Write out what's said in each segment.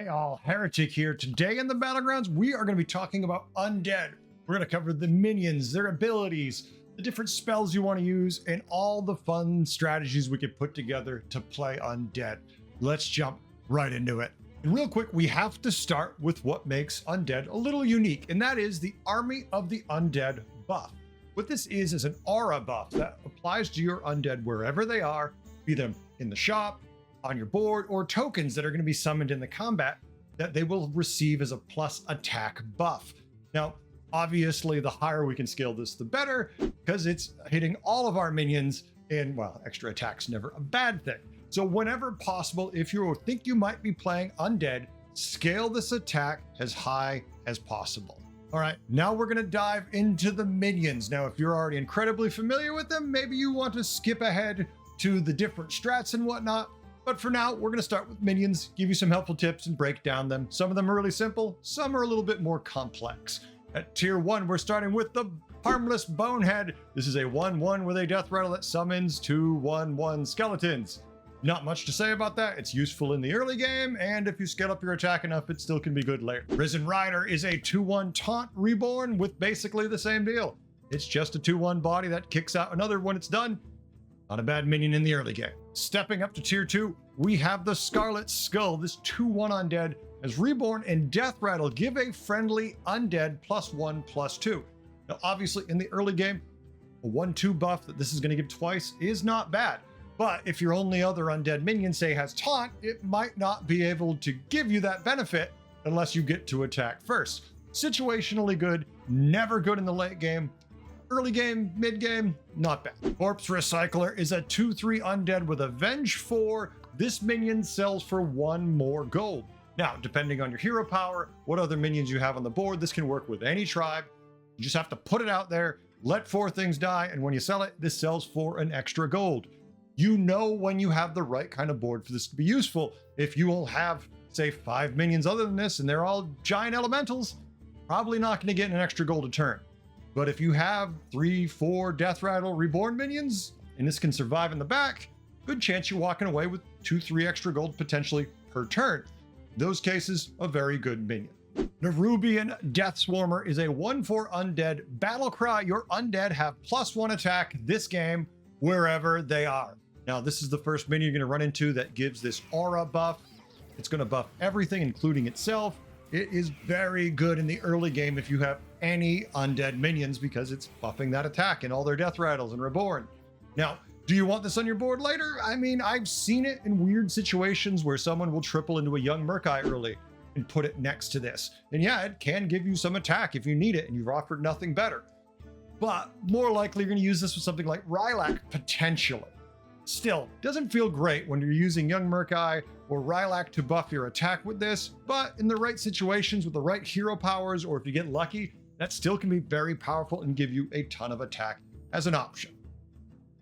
Hey all, Heretic here. Today in the Battlegrounds, we are going to be talking about Undead. We're going to cover the minions, their abilities, the different spells you want to use, and all the fun strategies we could put together to play Undead. Let's jump right into it. And real quick, we have to start with what makes Undead a little unique, and that is the Army of the Undead buff. What this is an aura buff that applies to your Undead wherever they are, be them in the shop, on your board, or tokens that are going to be summoned in the combat that they will receive as a plus attack buff. Now, obviously, the higher we can scale this, the better, because it's hitting all of our minions, and well, extra attack's never a bad thing. So whenever possible, if you think you might be playing Undead, scale this attack as high as possible. All right, now we're going to dive into the minions. Now, if you're already incredibly familiar with them, maybe you want to skip ahead to the different strats and whatnot. But for now, we're going to start with minions, give you some helpful tips and break down them. Some of them are really simple, some are a little bit more complex. At tier 1, we're starting with the Harmless Bonehead. This is a 1/1 with a death rattle that summons 2 1/1 skeletons. Not much to say about that. It's useful in the early game, and if you scale up your attack enough, it still can be good later. Risen Rider is a 2/1 taunt reborn with basically the same deal. It's just a 2/1 body that kicks out another when it's done. Not a bad minion in the early game. Stepping up to tier 2, we have the Scarlet Skull. This 2/1 Undead as reborn and death rattle. Give a friendly Undead +1/+2. Now, obviously, in the early game, a 1/2 buff that this is going to give twice is not bad. But if your only other Undead minion, say, has taunt, it might not be able to give you that benefit unless you get to attack first. Situationally good, never good in the late game. Early game, mid game, not bad. Corpse Recycler is a 2/3 Undead with Avenge 4. This minion sells for 1 more gold. Now, depending on your hero power, what other minions you have on the board, this can work with any tribe. You just have to put it out there, let 4 things die, and when you sell it, this sells for an extra gold. You know when you have the right kind of board for this to be useful. If you will have, say, 5 minions other than this, and they're all giant elementals, probably not going to get an extra gold a turn. But if you have 3, 4 Death Rattle Reborn minions, and this can survive in the back, good chance you're walking away with 2, 3 extra gold potentially per turn. Those cases, a very good minion. Nerubian Death Swarmer is a 1/4 Undead battle cry. Your Undead have +1 attack this game, wherever they are. Now, this is the first minion you're going to run into that gives this aura buff. It's going to buff everything, including itself. It is very good in the early game if you have any Undead minions because it's buffing that attack and all their death rattles and reborn. Now, do you want this on your board later? I mean, I've seen it in weird situations where someone will triple into a young Murkai early and put it next to this. And yeah, it can give you some attack if you need it and you've offered nothing better. But more likely you're going to use this with something like Rylak potentially. Still, doesn't feel great when you're using young Murkai or Rylak to buff your attack with this, but in the right situations with the right hero powers, or if you get lucky, that still can be very powerful and give you a ton of attack as an option.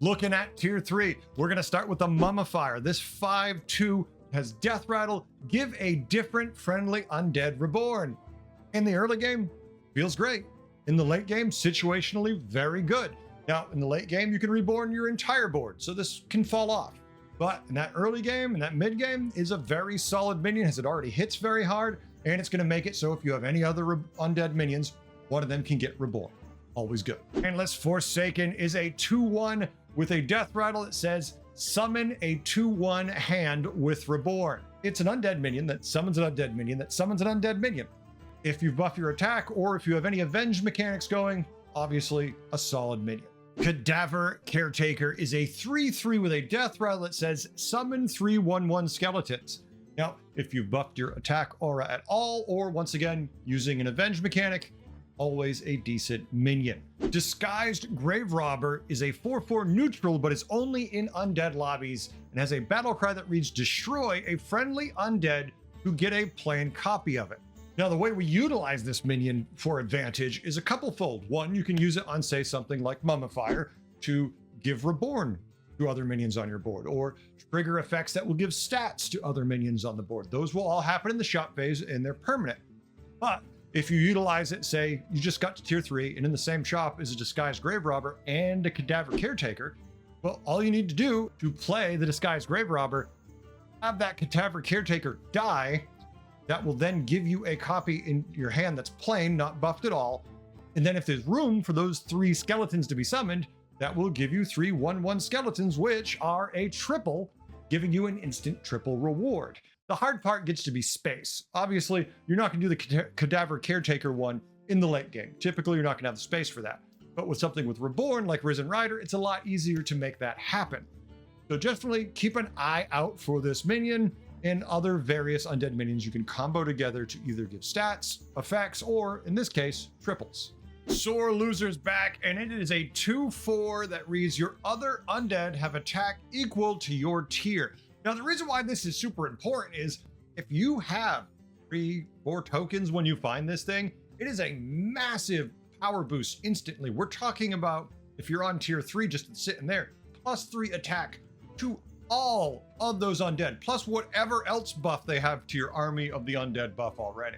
Looking at tier 3, we're going to start with the Mummifier. This 5/2 has death rattle. Give a different friendly Undead reborn. In the early game, feels great. In the late game, situationally very good. Now, in the late game, you can reborn your entire board, so this can fall off. But in that early game and that mid game is a very solid minion, as it already hits very hard, and it's going to make it so if you have any other Undead minions, one of them can get reborn. Always good. Endless Forsaken is a 2/1 with a death rattle that says, summon a 2/1 hand with reborn. It's an Undead minion that summons an Undead minion that summons an Undead minion. If you buff your attack or if you have any Avenge mechanics going, obviously a solid minion. Cadaver Caretaker is a 3/3 with a death rattle that says summon 3 1/1 skeletons. Now, if you've buffed your attack aura at all, or once again, using an Avenge mechanic, always a decent minion. Disguised Grave Robber is a 4/4 neutral, but is only in Undead lobbies and has a battle cry that reads destroy a friendly Undead who get a plain copy of it. Now, the way we utilize this minion for advantage is a couple-fold. One, you can use it on, say, something like Mummifier to give reborn to other minions on your board, or trigger effects that will give stats to other minions on the board. Those will all happen in the shop phase and they're permanent. But if you utilize it, say you just got to tier 3 and in the same shop is a Disguised Grave Robber and a Cadaver Caretaker, well, all you need to do to play the Disguised Grave Robber, have that Cadaver Caretaker die, that will then give you a copy in your hand that's plain, not buffed at all. And then if there's room for those 3 skeletons to be summoned, that will give you 3 1/1 skeletons, which are a triple, giving you an instant triple reward. The hard part gets to be space. Obviously, you're not going to do the Cadaver Caretaker one in the late game. Typically, you're not going to have the space for that. But with something with Reborn, like Risen Rider, it's a lot easier to make that happen. So definitely keep an eye out for this minion and other various undead minions you can combo together to either give stats, effects, or in this case, triples. Sore Loser's back, and it is a 2/4 that reads your other undead have attack equal to your tier. Now, the reason why this is super important is if you have 3-4 tokens when you find this thing, it is a massive power boost instantly. We're talking about, if you're on tier 3, just sitting there, +3 attack to all of those undead, plus whatever else buff they have to your army of the undead buff already.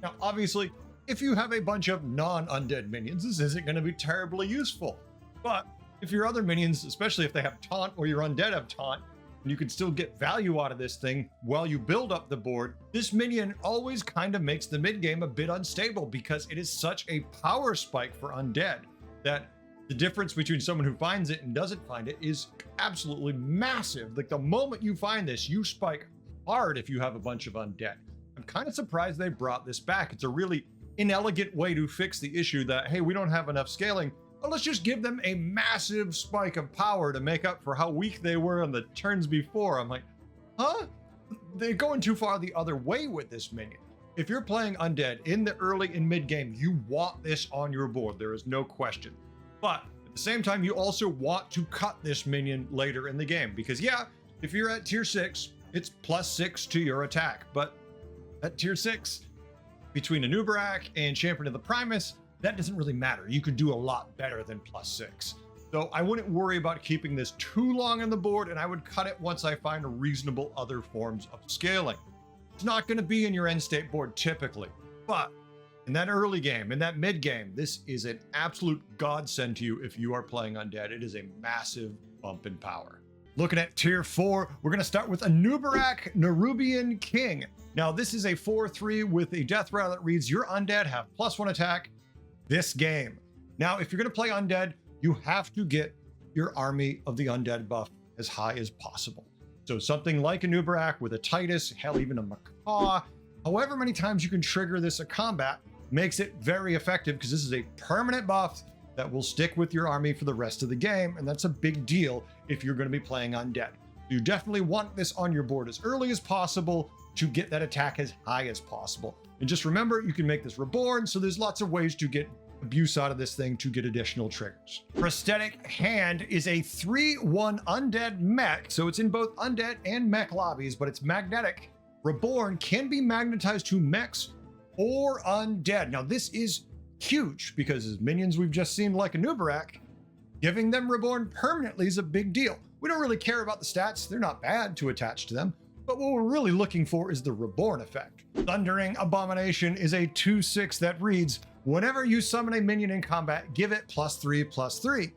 Now, obviously, if you have a bunch of non-undead minions, this isn't going to be terribly useful. But if your other minions, especially if they have taunt or your undead have taunt, and you can still get value out of this thing while you build up the board, this minion always kind of makes the mid game a bit unstable because it is such a power spike for undead that the difference between someone who finds it and doesn't find it is absolutely massive. Like the moment you find this, you spike hard if you have a bunch of undead. I'm kind of surprised they brought this back. It's a really inelegant way to fix the issue that, hey, we don't have enough scaling, but let's just give them a massive spike of power to make up for how weak they were on the turns before. I'm like, huh? They're going too far the other way with this minion. If you're playing undead in the early and mid game, you want this on your board. There is no question. But at the same time, you also want to cut this minion later in the game because, yeah, if you're at tier 6, it's +6 to your attack. But at tier 6, between anub'arak and Champion of the Primus, that doesn't really matter. You could do a lot better than +6. So I wouldn't worry about keeping this too long on the board, and I would cut it once I find reasonable other forms of scaling. It's not going to be in your end state board typically, but in that early game, in that mid game, this is an absolute godsend to you if you are playing undead. It is a massive bump in power. Looking at tier 4, we're going to start with anub'arak, Nerubian King. Now, this is a 4/3 with a death rattle that reads your undead have +1 attack this game. Now, if you're going to play undead, you have to get your army of the undead buff as high as possible. So something like anub'arak with a Titus, hell, even a Macaw, however many times you can trigger this a combat makes it very effective because this is a permanent buff that will stick with your army for the rest of the game. And that's a big deal if you're going to be playing undead. You definitely want this on your board as early as possible to get that attack as high as possible. And just remember, you can make this reborn, so there's lots of ways to get abuse out of this thing to get additional triggers. Prosthetic Hand is a 3/1 undead mech, so it's in both undead and mech lobbies, but it's magnetic. Reborn can be magnetized to mechs or undead. Now this is huge because as minions we've just seen like anub'arak, giving them reborn permanently is a big deal. We don't really care about the stats, they're not bad to attach to them. But what we're really looking for is the reborn effect. Thundering Abomination is a 2/6 that reads, whenever you summon a minion in combat, give it +3/+3.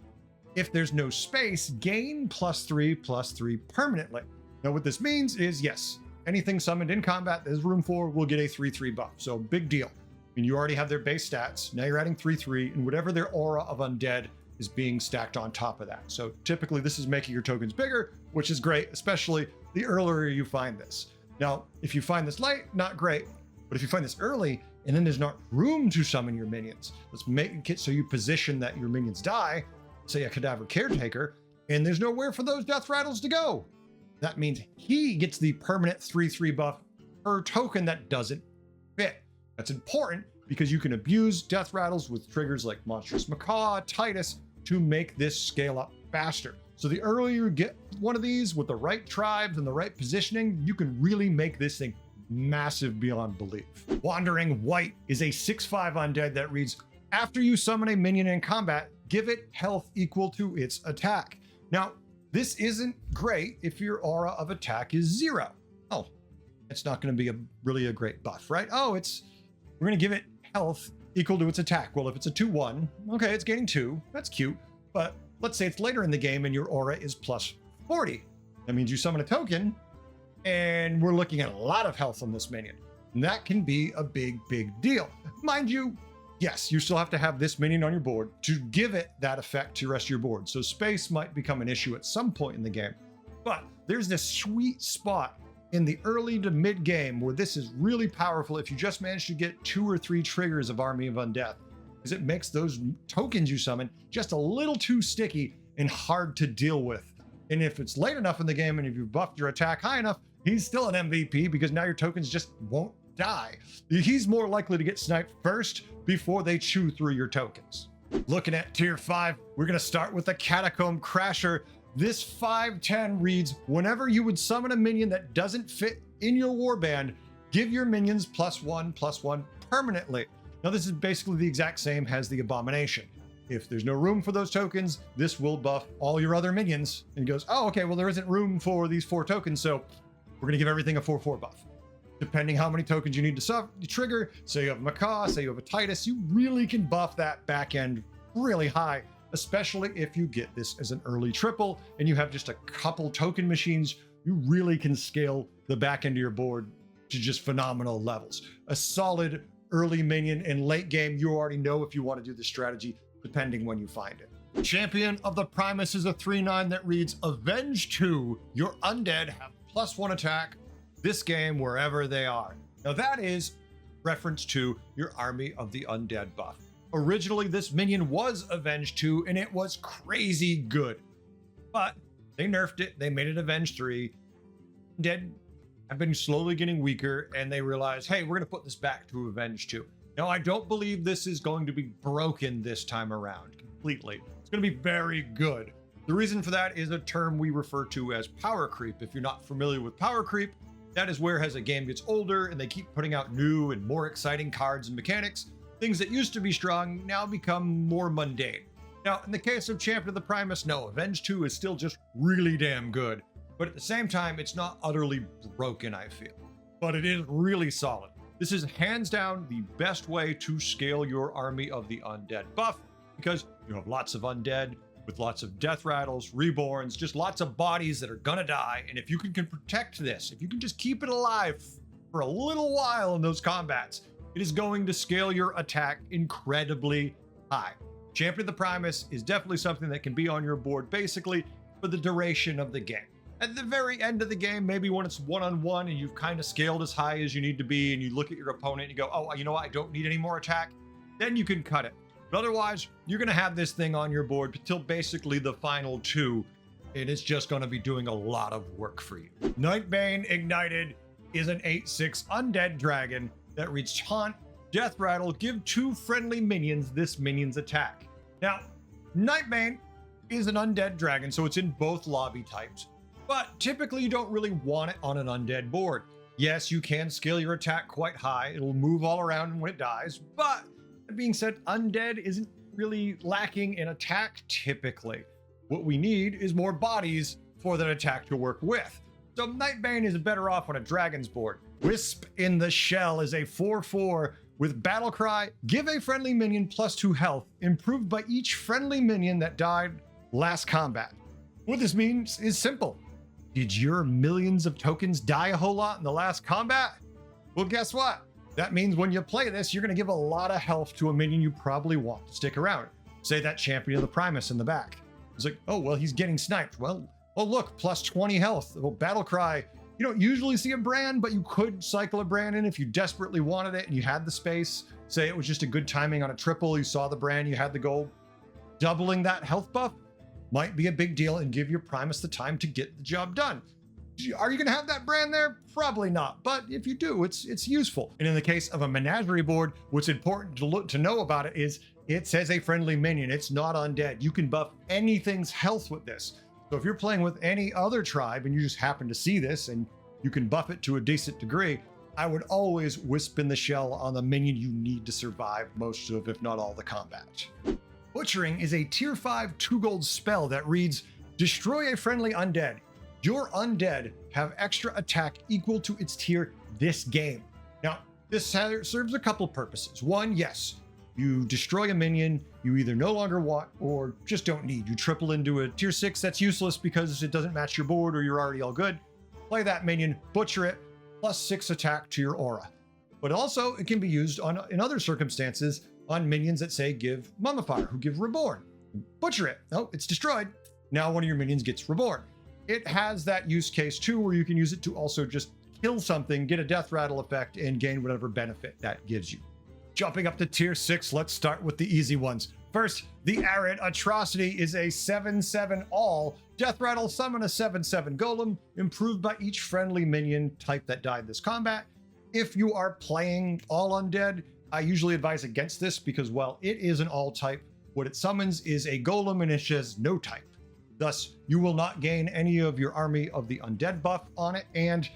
If there's no space, gain +3/+3 permanently. Now what this means is, yes, anything summoned in combat there's room for will get a 3/3 buff. So big deal. I mean, you already have their base stats. Now you're adding 3/3 and whatever their aura of undead is being stacked on top of that. So typically this is making your tokens bigger, which is great, especially the earlier you find this. Now, if you find this late, not great, but if you find this early and then there's not room to summon your minions, let's make it so you position that your minions die, say a Cadaver Caretaker, and there's nowhere for those death rattles to go. That means he gets the permanent 3/3 buff per token that doesn't fit. That's important because you can abuse death rattles with triggers like Monstrous Macaw, Titus to make this scale up faster. So the earlier you get one of these with the right tribes and the right positioning, you can really make this thing massive beyond belief. Wandering White is a 6/5 undead that reads, after you summon a minion in combat, give it health equal to its attack. Now, this isn't great if your aura of attack is 0. Oh, it's not going to be really a great buff, right? Oh, we're going to give it health equal to its attack. Well, if it's a 2/1, okay, it's gaining 2. That's cute. But let's say it's later in the game and your aura is +40. That means you summon a token and we're looking at a lot of health on this minion. And that can be a big deal. Mind you, yes, you still have to have this minion on your board to give it that effect to the rest of your board. So space might become an issue at some point in the game. But there's this sweet spot in the early to mid game where this is really powerful if you just manage to get 2 or 3 triggers of Army of Undead, because it makes those tokens you summon just a little too sticky and hard to deal with. And if it's late enough in the game and if you've buffed your attack high enough, he's still an MVP because now your tokens just won't die. He's more likely to get sniped first before they chew through your tokens. Looking at tier 5, we're going to start with the Catacomb Crasher. This 5/10 reads, whenever you would summon a minion that doesn't fit in your warband, give your minions +1/+1 permanently. Now this is basically the exact same as the Abomination. If there's no room for those tokens, this will buff all your other minions. And he goes, oh, okay, well there isn't room for these 4 tokens, so we're gonna give everything a 4/4 buff. Depending how many tokens you need to trigger, say you have a Macaw, say you have a Titus, you really can buff that back end really high, especially if you get this as an early triple and you have just a couple token machines. You really can scale the back end of your board to just phenomenal levels. A solid early minion in late game, you already know if you want to do the strategy, depending when you find it. Champion of the Primus is a 3/9 that reads, Avenge 2, your undead have +1 attack this game wherever they are. Now that is reference to your Army of the Undead buff. Originally, this minion was Avenge 2, and it was crazy good. But they nerfed it, they made it Avenge 3. Undead have been slowly getting weaker, and they realized, hey, we're gonna put this back to Avenge 2. Now, I don't believe this is going to be broken this time around completely. It's gonna be very good. The reason for that is a term we refer to as power creep. If you're not familiar with power creep, that is where as a game gets older and they keep putting out new and more exciting cards and mechanics, things that used to be strong now become more mundane. Now, in the case of Champion of the Primus, no, Avenge 2 is still just really damn good. But at the same time, it's not utterly broken, I feel. But it is really solid. This is hands down the best way to scale your Army of the Undead buff, because you have lots of undead with lots of death rattles, reborns, just lots of bodies that are gonna die. And if you can protect this, if you can just keep it alive for a little while in those combats, it is going to scale your attack incredibly high. Champion of the Primus is definitely something that can be on your board basically for the duration of the game. At the very end of the game, maybe when it's one-on-one and you've kind of scaled as high as you need to be and you look at your opponent and you go, oh, you know what, I don't need any more attack, then you can cut it. But otherwise, you're going to have this thing on your board until basically the final 2, and it's just going to be doing a lot of work for you. Nightbane Ignited is an 8/6 undead dragon that reads Taunt, Death Rattle, give 2 friendly minions this minion's attack. Now, Nightbane is an undead dragon, so it's in both lobby types, but typically you don't really want it on an undead board. Yes, you can scale your attack quite high. It'll move all around when it dies, but that being said, undead isn't really lacking in attack typically. What we need is more bodies for that attack to work with. So Nightbane is better off on a dragon's board. Wisp in the Shell is a 4/4 with Battle Cry, give a friendly minion +2 health, improved by each friendly minion that died last combat. What this means is simple. Did your millions of tokens die a whole lot in the last combat? Well, guess what? That means when you play this, you're going to give a lot of health to a minion you probably want to stick around. Say that Champion of the Primus in the back. It's like, oh, well, he's getting sniped. Well, oh, look, +20 health. Well, Battle Cry. You don't usually see a brand, but you could cycle a brand in if you desperately wanted it and you had the space. Say it was just a good timing on a triple. You saw the brand, you had the gold. Doubling that health buff might be a big deal and give your Primus the time to get the job done. Are you going to have that brand there? Probably not, but if you do, it's useful. And in the case of a menagerie board, what's important to know about it is it says a friendly minion. It's not undead. You can buff anything's health with this. So if you're playing with any other tribe and you just happen to see this and you can buff it to a decent degree, I would always Wisp in the Shell on the minion you need to survive most of, if not all, the combat. Butchering is a tier 5 2 gold spell that reads, destroy a friendly undead. Your undead have extra attack equal to its tier this game. Now, this serves a couple purposes. One, yes, you destroy a minion you either no longer want or just don't need. You triple into a tier 6 that's useless because it doesn't match your board or you're already all good. Play that minion, butcher it, +6 attack to your aura. but also it can be used in other circumstances on minions that say give Mummifier, who give Reborn. Butcher it. Oh, it's destroyed. Now one of your minions gets Reborn. It has that use case too, where you can use it to also just kill something, get a death rattle effect, and gain whatever benefit that gives you. Jumping up to tier 6, let's start with the easy ones. First, the Arid Atrocity is a 7/7 all. Death rattle, summon a 7/7 golem, improved by each friendly minion type that died this combat. If you are playing all undead, I usually advise against this because while it is an all type, what it summons is a golem and it has no type. Thus, you will not gain any of your army of the undead buff on it, and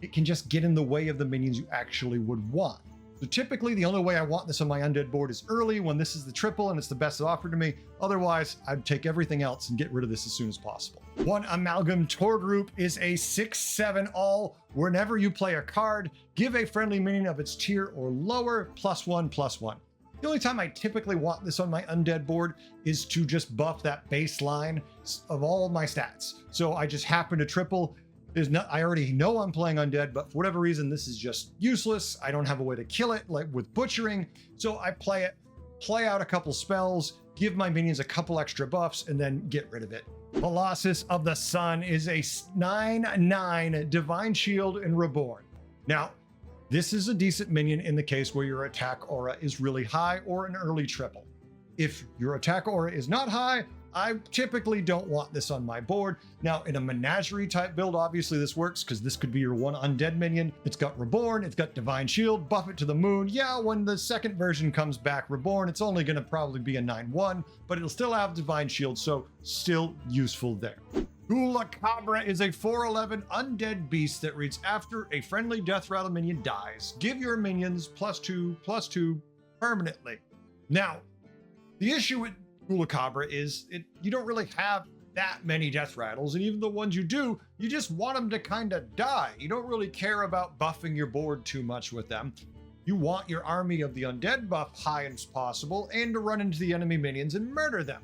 it can just get in the way of the minions you actually would want. So typically the only way I want this on my undead board is early when this is the triple and it's the best offer to me. Otherwise, I'd take everything else and get rid of this as soon as possible. One Amalgam Tor Group is a 6/7 all. Whenever you play a card, give a friendly minion of its tier or lower +1/+1. The only time I typically want this on my undead board is to just buff that baseline of all of my stats. So I just happen to triple. I already know I'm playing undead, but for whatever reason, this is just useless. I don't have a way to kill it, like with butchering. So I play it, play out a couple spells, give my minions a couple extra buffs, and then get rid of it. Colossus of the Sun is a 9/9 Divine Shield and Reborn. Now, this is a decent minion in the case where your attack aura is really high or an early triple. If your attack aura is not high, I typically don't want this on my board. Now, in a menagerie type build, obviously this works because this could be your one undead minion. It's got Reborn, it's got Divine Shield, buff it to the moon. Yeah, when the second version comes back Reborn, it's only going to probably be a 9/1, but it'll still have Divine Shield, so still useful there. Gula Cabra is a 4/11 undead beast that reads you a friendly death rattle minion dies, give your minions +2/+2 permanently. Now, the issue with Gula Cabra is you don't really have that many death rattles, and even the ones you do, you just want them to kind of die. You don't really care about buffing your board too much with them. You want your army of the undead buff high as possible and to run into the enemy minions and murder them.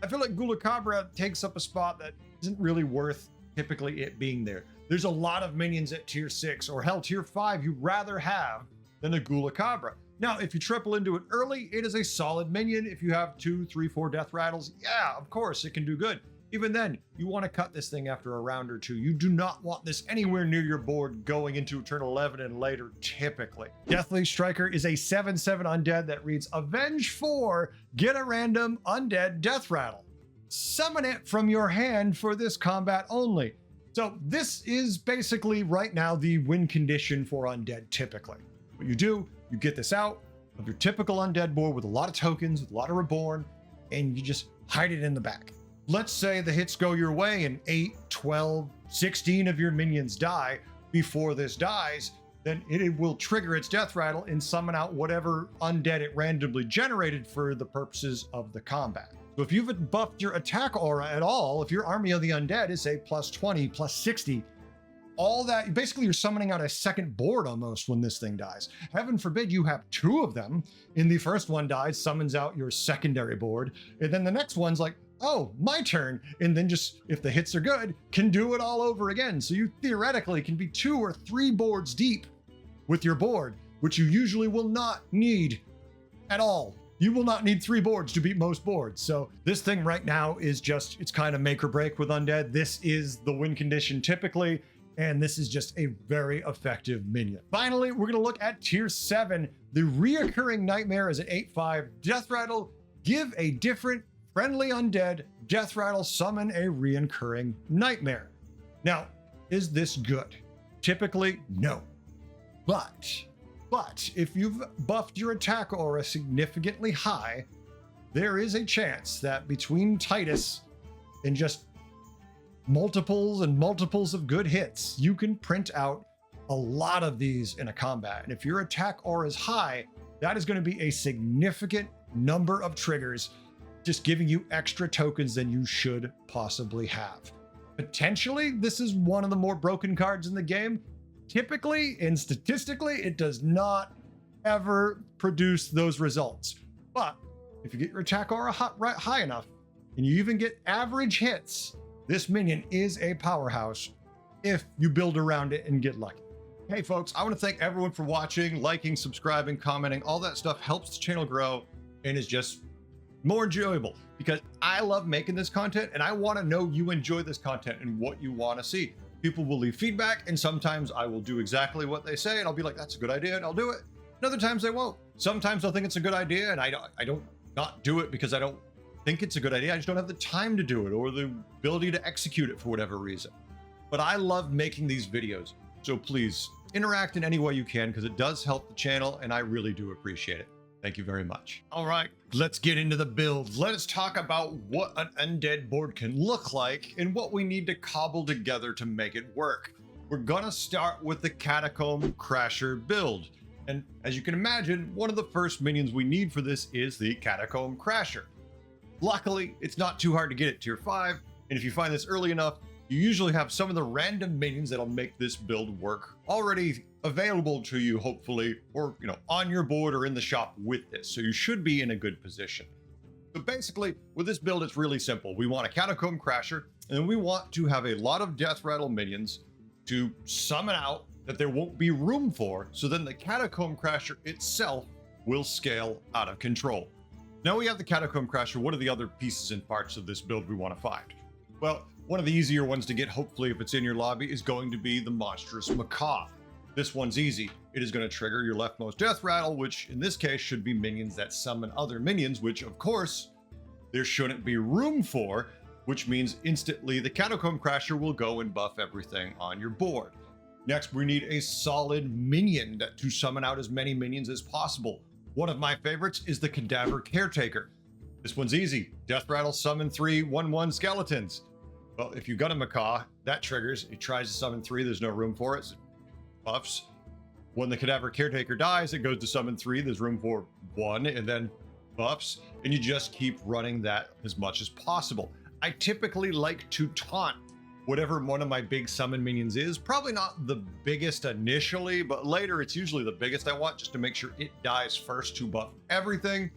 I feel like Gula Cabra takes up a spot that isn't really worth typically it being there. There's a lot of minions at tier 6 or hell tier 5 you'd rather have than a Gula Cabra. Now, if you triple into it early, it is a solid minion. If you have 2, 3, 4 death rattles, yeah, of course, it can do good. Even then, you want to cut this thing after a round or two. You do not want this anywhere near your board going into Eternal 11 and later, typically. Deathly Striker is a 7/7 undead that reads, Avenge 4, get a random undead death rattle. Summon it from your hand for this combat only. So this is basically right now the win condition for undead typically. What you do, you get this out of your typical undead board with a lot of tokens, with a lot of Reborn, and you just hide it in the back. Let's say the hits go your way and 8, 12, 16 of your minions die before this dies, then it will trigger its death rattle and summon out whatever undead it randomly generated for the purposes of the combat. So if you've buffed your attack aura at all, if your army of the undead is say +20, +60, all that, basically you're summoning out a second board almost when this thing dies. Heaven forbid you have 2 of them, and the first one dies, summons out your secondary board, and then the next one's like, oh, my turn, and then just, if the hits are good, can do it all over again. So you theoretically can be 2 or 3 boards deep with your board, which you usually will not need at all. You will not need 3 boards to beat most boards. So this thing right now is just, it's kind of make or break with undead. This is the win condition typically, and this is just a very effective minion. Finally, we're gonna look at tier 7. The reoccurring nightmare is an 8/5 death rattle. Give a different friendly undead death rattle, summon a reoccurring nightmare. Now, is this good? Typically, no. But if you've buffed your attack aura significantly high, there is a chance that between Titus and just multiples and multiples of good hits, you can print out a lot of these in a combat. And if your attack aura is high, that is going to be a significant number of triggers, just giving you extra tokens than you should possibly have. Potentially, this is one of the more broken cards in the game. Typically and statistically, it does not ever produce those results. But if you get your attack aura high enough, and you even get average hits, this minion is a powerhouse if you build around it and get lucky. Hey folks, I want to thank everyone for watching, liking, subscribing, commenting. All that stuff helps the channel grow and is just more enjoyable because I love making this content and I want to know you enjoy this content and what you want to see. People will leave feedback and sometimes I will do exactly what they say and I'll be like, that's a good idea and I'll do it. And other times they won't. Sometimes they'll think it's a good idea and I don't not do it because I don't think it's a good idea. I just don't have the time to do it or the ability to execute it for whatever reason. But I love making these videos. So please interact in any way you can because it does help the channel and I really do appreciate it. Thank you very much. All right, let's get into the build. Let us talk about what an undead board can look like and what we need to cobble together to make it work. We're gonna start with the Catacomb Crasher build. And as you can imagine, one of the first minions we need for this is the Catacomb Crasher. Luckily, it's not too hard to get at tier 5, and if you find this early enough, you usually have some of the random minions that'll make this build work already available to you, hopefully, or on your board or in the shop with this. So you should be in a good position. So basically, with this build, it's really simple. We want a Catacomb Crasher, and we want to have a lot of Death Rattle minions to summon out that there won't be room for, so then the Catacomb Crasher itself will scale out of control. Now we have the Catacomb Crasher. What are the other pieces and parts of this build we want to find? Well, one of the easier ones to get, hopefully if it's in your lobby, is going to be the Monstrous Macaw. This one's easy. It is going to trigger your leftmost Death Rattle, which in this case should be minions that summon other minions, which of course there shouldn't be room for, which means instantly the Catacomb Crasher will go and buff everything on your board. Next, we need a solid minion to summon out as many minions as possible. One of my favorites is the Cadaver Caretaker. This one's easy. Death Rattle summon 3 1/1 skeletons. Well, if you got a Macaw, that triggers. It tries to summon 3, there's no room for it, so it buffs. When the Cadaver Caretaker dies, it goes to summon 3, there's room for 1, and then buffs, and you just keep running that as much as possible. I typically like to taunt whatever one of my big summon minions is. Probably not the biggest initially, but later it's usually the biggest I want just to make sure it dies first to buff everything.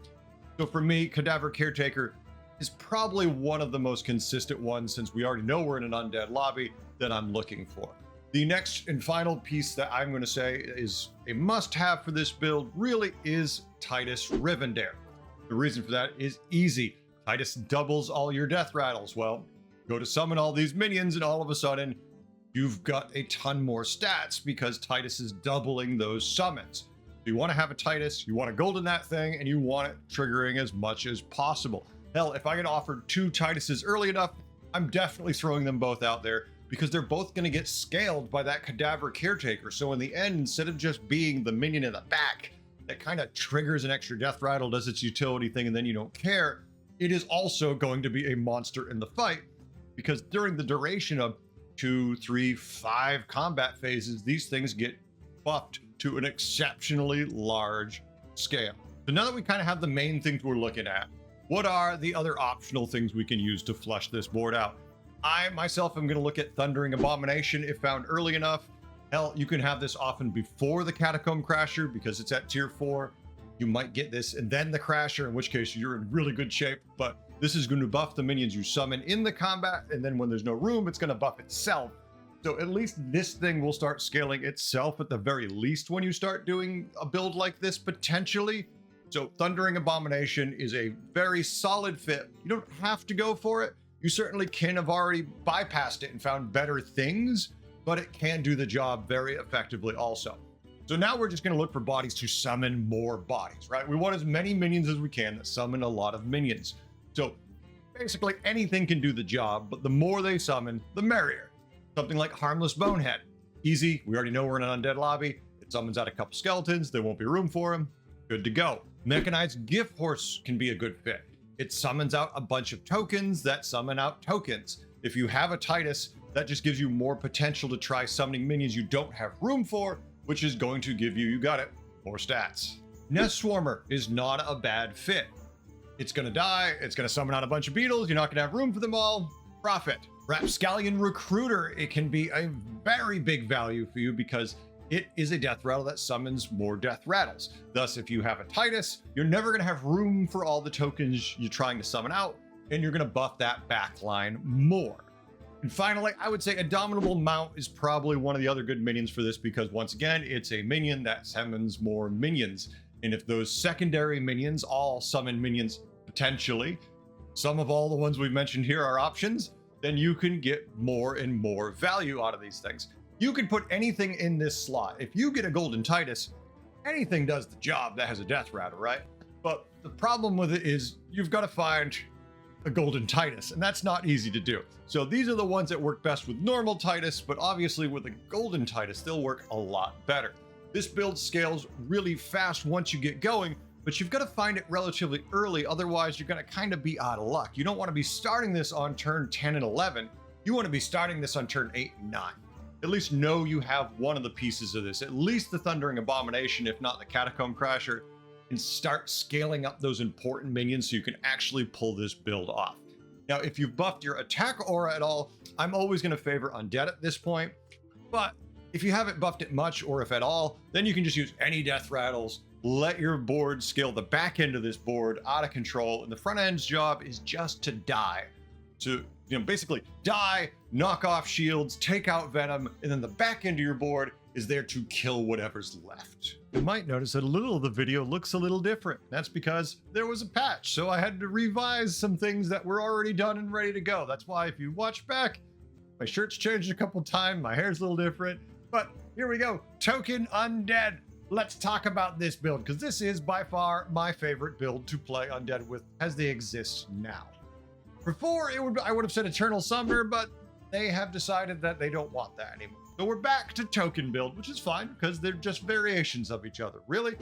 So for me, Cadaver Caretaker is probably one of the most consistent ones since we already know we're in an undead lobby that I'm looking for. The next and final piece that I'm going to say is a must-have for this build really is Titus Rivendare. The reason for that is easy. Titus doubles all your Death Rattles. Well, go to summon all these minions and all of a sudden you've got a ton more stats because Titus is doubling those summons. So you want to have a Titus, you want to golden that thing, and you want it triggering as much as possible. Hell, if I get offered 2 Tituses early enough, I'm definitely throwing them both out there because they're both going to get scaled by that Cadaver Caretaker. So in the end, instead of just being the minion in the back that kind of triggers an extra Death Rattle, does its utility thing, and then you don't care, it is also going to be a monster in the fight because during the duration of 2, 3, 5 combat phases, these things get buffed to an exceptionally large scale. So now that we kind of have the main things we're looking at, what are the other optional things we can use to flush this board out? I myself am going to look at Thundering Abomination if found early enough. Hell, you can have this often before the Catacomb Crasher because it's at tier 4. You might get this and then the Crasher, in which case you're in really good shape, but this is going to buff the minions you summon in the combat, and then when there's no room, it's going to buff itself. So at least this thing will start scaling itself at the very least when you start doing a build like this, potentially. So Thundering Abomination is a very solid fit. You don't have to go for it. You certainly can have already bypassed it and found better things, but it can do the job very effectively also. So now we're just going to look for bodies to summon more bodies, right? We want as many minions as we can that summon a lot of minions. So basically anything can do the job, but the more they summon, the merrier. Something like Harmless Bonehead. Easy. We already know we're in an undead lobby. It summons out a couple skeletons. There won't be room for them. Good to go. Mechanized Gift Horse can be a good fit. It summons out a bunch of tokens that summon out tokens. If you have a Titus, that just gives you more potential to try summoning minions you don't have room for, which is going to give you, got it, more stats. Nest Swarmer is not a bad fit. It's going to die. It's going to summon out a bunch of beetles. You're not going to have room for them all. Profit. Rapscallion Recruiter. It can be a very big value for you because it is a Death Rattle that summons more Death Rattles. Thus, if you have a Titus, you're never going to have room for all the tokens you're trying to summon out, and you're going to buff that back line more. And finally, I would say Indomitable Mount is probably one of the other good minions for this because once again, it's a minion that summons more minions. And if those secondary minions all summon minions potentially, some of all the ones we've mentioned here are options, then you can get more and more value out of these things. You can put anything in this slot. If you get a Golden Titus, anything does the job that has a death rattle, right? But the problem with it is you've got to find a Golden Titus, and that's not easy to do. So these are the ones that work best with normal Titus, but obviously with a Golden Titus, they'll work a lot better. This build scales really fast once you get going, but you've got to find it relatively early, otherwise you're going to kind of be out of luck. You don't want to be starting this on turn 10 and 11. You want to be starting this on turn 8 and 9. At least know you have one of the pieces of this, at least the Thundering Abomination, if not the Catacomb Crasher, and start scaling up those important minions so you can actually pull this build off. Now, if you've buffed your attack aura at all, I'm always going to favor Undead at this point, but if you haven't buffed it much, or if at all, then you can just use any death rattles, let your board scale the back end of this board out of control, and the front end's job is just to die. To, basically die, knock off shields, take out venom, and then the back end of your board is there to kill whatever's left. You might notice that a little of the video looks a little different. That's because there was a patch, so I had to revise some things that were already done and ready to go. That's why if you watch back, my shirt's changed a couple times, my hair's a little different, but here we go. Token Undead. Let's talk about this build, because this is by far my favorite build to play Undead with as they exist now. Before, I would have said Eternal Summoner, but they have decided that they don't want that anymore. So we're back to token build, which is fine because they're just variations of each other, really.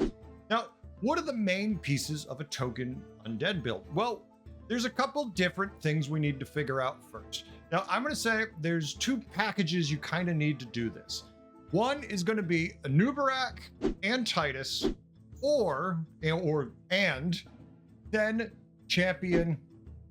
Now, what are the main pieces of a token Undead build? Well, there's a couple different things we need to figure out first. Now, I'm going to say there's two packages you kind of need to do this. One is going to be anub'arak and Titus, and then Champion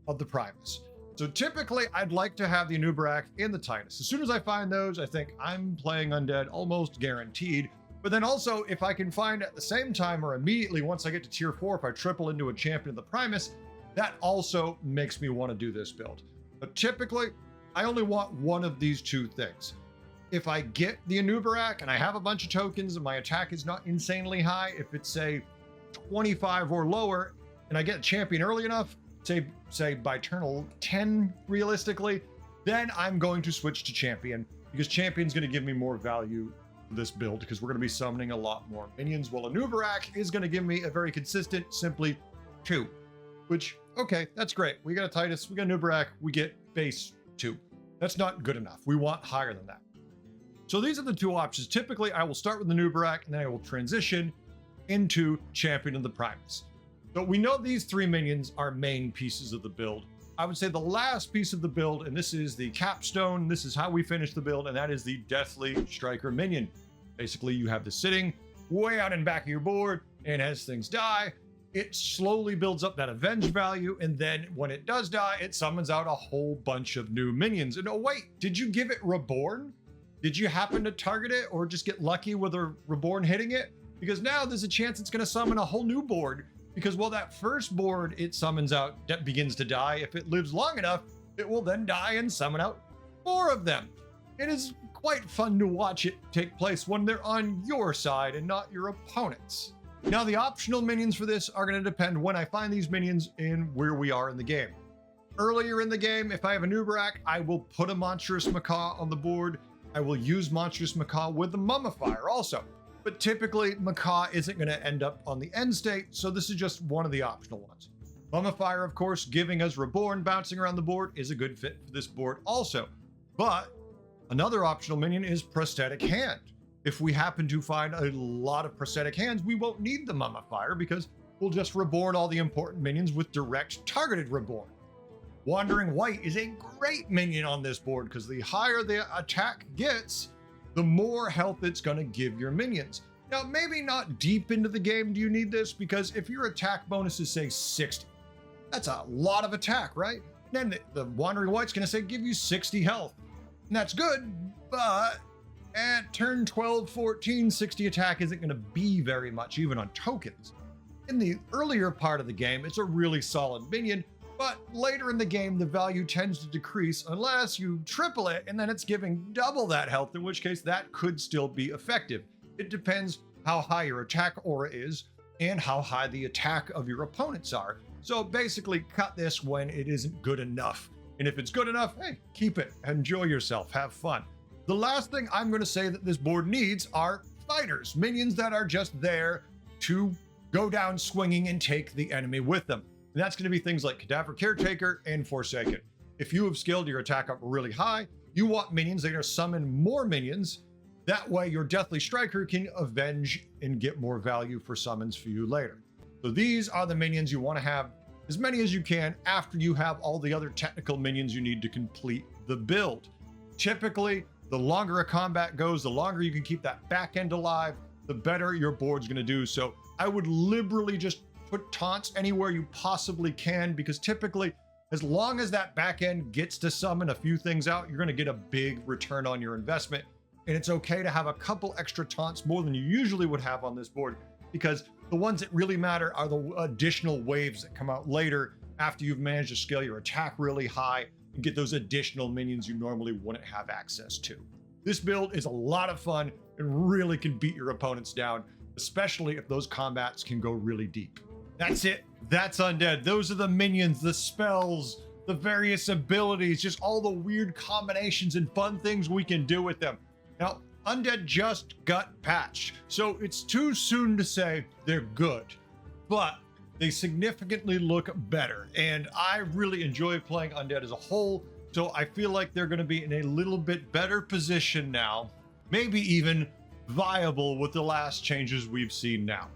of the Primus. So typically I'd like to have the anub'arak and the Titus. As soon as I find those, I think I'm playing Undead almost guaranteed. But then also if I can find at the same time or immediately once I get to tier 4, if I triple into a Champion of the Primus, that also makes me want to do this build. But typically I only want one of these two things. If I get the anub'arak and I have a bunch of tokens and my attack is not insanely high, if it's say 25 or lower and I get a champion early enough, say by turn 10 realistically, then I'm going to switch to champion because champion's going to give me more value for this build because we're going to be summoning a lot more minions, while anub'arak is going to give me a very consistent simply 2, which okay, that's great. We got a Titus, we got anub'arak, we get base 2. That's not good enough. We want higher than that. So these are the two options. Typically I will start with anub'arak and then I will transition into Champion of the Primus. So we know these 3 minions are main pieces of the build. I would say the last piece of the build, and this is the capstone, this is how we finish the build, and that is the Deathly Striker minion. Basically, you have this sitting way out in back of your board, and as things die, it slowly builds up that avenge value, and then when it does die, it summons out a whole bunch of new minions. And oh wait, did you give it Reborn? Did you happen to target it or just get lucky with a Reborn hitting it? Because now there's a chance it's going to summon a whole new board. Because while that first board it summons out that begins to die, if it lives long enough, it will then die and summon out 4 of them. It is quite fun to watch it take place when they're on your side and not your opponent's. Now, the optional minions for this are going to depend when I find these minions and where we are in the game. Earlier in the game, if I have a anub'arak, I will put a Monstrous Macaw on the board. I will use Monstrous Macaw with the Mummifier also. But typically, Macaw isn't going to end up on the end state, so this is just one of the optional ones. Mummifier, of course, giving us Reborn bouncing around the board is a good fit for this board also. But another optional minion is Prosthetic Hand. If we happen to find a lot of Prosthetic Hands, we won't need the Mummifier because we'll just Reborn all the important minions with direct targeted Reborn. Wandering Wight is a great minion on this board because the higher the attack gets, the more health it's going to give your minions. Now, maybe not deep into the game do you need this, because if your attack bonus is, say, 60, that's a lot of attack, right? Then the Wandering Wight's going to say, give you 60 health. And that's good, but at turn 12, 14, 60 attack isn't going to be very much, even on tokens. In the earlier part of the game, it's a really solid minion, But later in the game, the value tends to decrease unless you triple it and then it's giving double that health, in which case that could still be effective. It depends how high your attack aura is and how high the attack of your opponents are. So basically cut this when it isn't good enough. And if it's good enough, hey, keep it, enjoy yourself, have fun. The last thing I'm going to say that this board needs are fighters, minions that are just there to go down swinging and take the enemy with them. And that's going to be things like Cadaver Caretaker and Forsaken. If you have scaled your attack up really high, you want minions that are going to summon more minions. That way your Deathly Striker can avenge and get more value for summons for you later. So these are the minions you want to have as many as you can after you have all the other technical minions you need to complete the build. Typically, the longer a combat goes, the longer you can keep that back end alive, the better your board's going to do. So I would liberally just put taunts anywhere you possibly can, because typically, as long as that back end gets to summon a few things out, you're going to get a big return on your investment. And it's okay to have a couple extra taunts more than you usually would have on this board, because the ones that really matter are the additional waves that come out later after you've managed to scale your attack really high and get those additional minions you normally wouldn't have access to. This build is a lot of fun and really can beat your opponents down, especially if those combats can go really deep. That's it. That's Undead. Those are the minions, the spells, the various abilities, just all the weird combinations and fun things we can do with them. Now, Undead just got patched, so it's too soon to say they're good, but they significantly look better, and I really enjoy playing Undead as a whole, so I feel like they're going to be in a little bit better position now, maybe even viable with the last changes we've seen now.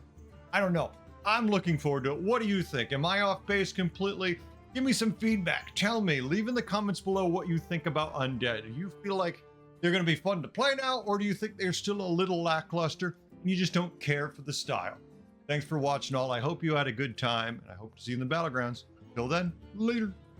I don't know. I'm looking forward to it. What do you think? Am I off base completely? Give me some feedback. Tell me. Leave in the comments below what you think about Undead. Do you feel like they're going to be fun to play now, or do you think they're still a little lackluster and you just don't care for the style? Thanks for watching all. I hope you had a good time, and I hope to see you in the Battlegrounds. Till then, later.